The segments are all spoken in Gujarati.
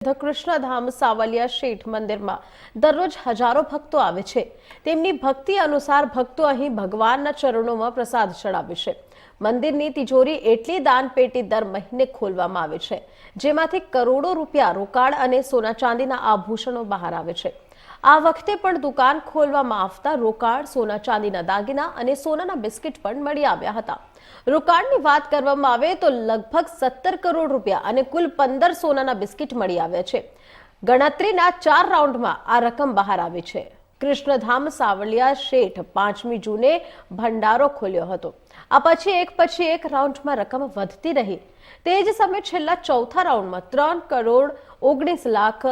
કૃષ્ણધામ સાવલિયા શેઠ મંદિરમાં દરરોજ હજારો ભક્તો આવે છે। તેમની ભક્તિ અનુસાર ભક્તો અહીં ભગવાનના ચરણોમાં પ્રસાદ ચડાવે છે। મંદિરની તિજોરી એટલી દાનપેટી દર મહિને ખોલવામાં આવે છે, જેમાંથી કરોડો રૂપિયા રોકાણ અને સોના ચાંદીના આભૂષણો બહાર આવે છે। આ વખતે પણ દુકાન ખોલવામાં આવતા રોકાણ, સોના ચાંદીના દાગીના અને સોનાના બિસ્કિટ પણ મળી આવ્યા હતા। રોકાણની વાત કરવામાં આવે તો લગભગ 17 કરોડ રૂપિયા અને કુલ 15 સોનાના બિસ્કિટ મળી આવ્યા છે। ગણતરીના 4 રાઉન્ડમાં આ રકમ બહાર આવી છે। કૃષ્ણધામ સાવલિયા શેઠ 5મી જૂને ભંડારો ખોલ્યો હતો। આ પછી એક રાઉન્ડમાં રકમ વધતી રહી। તે જ સમયે છેલ્લા ચોથા રાઉન્ડમાં 3 કરોડ 19 લાખ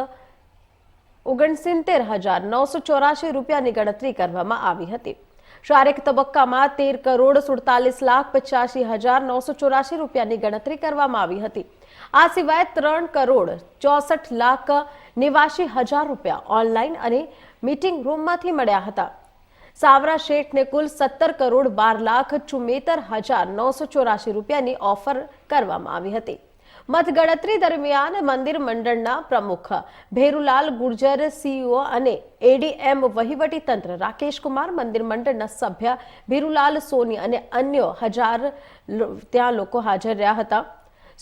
69,984 રૂપિયાની ગણતરી કરવામાં આવી હતી। ચારેક તબક્કામાં 13 કરોડ 47 લાખ 85,984 રૂપિયાની ગણતરી કરવામાં આવી હતી। આ સિવાય 3 કરોડ 64 લાખ 89,000 રૂપિયા ઓનલાઈન અને મીટિંગ રૂમમાંથી મળ્યા હતા। સાવરા શેઠને કુલ 17 કરોડ 12 લાખ 74,984 રૂપિયાની ઓફર કરવામાં આવી હતી। મતગણતરી દરમિયાન મંદિર મંડળના પ્રમુખ ભેરુલાલ ગુર્જર, સીઈઓ અને એડીએમ વહીવટી તંત્ર રાકેશ કુમાર, મંદિર મંડળના સભ્ય ભીરુલાલ સોની અને અન્ય ત્યાં લોકો હાજર રહ્યા હતા।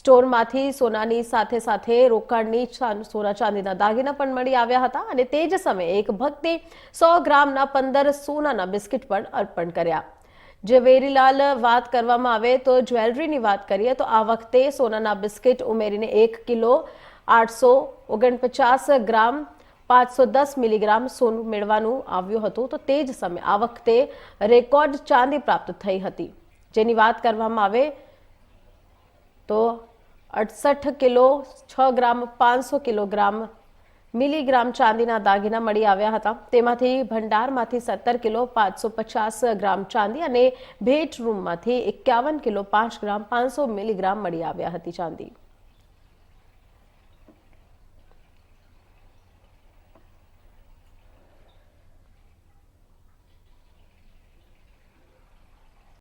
સ્ટોરમાંથી સોનાની સાથે રોકડની સોના ચાંદીના દાગીના પણ મળી આવ્યા હતા અને તે જ સમયે એક ભક્તે 100 ગ્રામના 15 સોનાના બિસ્કિટ પણ અર્પણ કર્યા। ઝવેરીલાલ વાત કરવામાં આવે તો જ્વેલરીની વાત કરીએ તો આ વખતે સોનાના બિસ્કિટ ઉમેરીને 1 કિલો 849 ગ્રામ 510 મિલીગ્રામ સોનું મેળવવાનું આવ્યું હતું। તો તે જ સમયે આ વખતે રેકોર્ડ ચાંદી પ્રાપ્ત થઈ હતી, જેની વાત કરવામાં આવે તો 68 કિલો 6 ગ્રામ 500 કિલોગ્રામ મિલીગ્રામ ચાંદીના દાગીના મળી આવ્યા હતા। તેમાંથી ભંડારમાંથી 17 કિલો 550 ગ્રામ ચાંદી અને ભેટ રૂમમાંથી 51 કિલો 5 ગ્રામ 500 મિલીગ્રામ મળી આવ્યા હતી ચાંદી।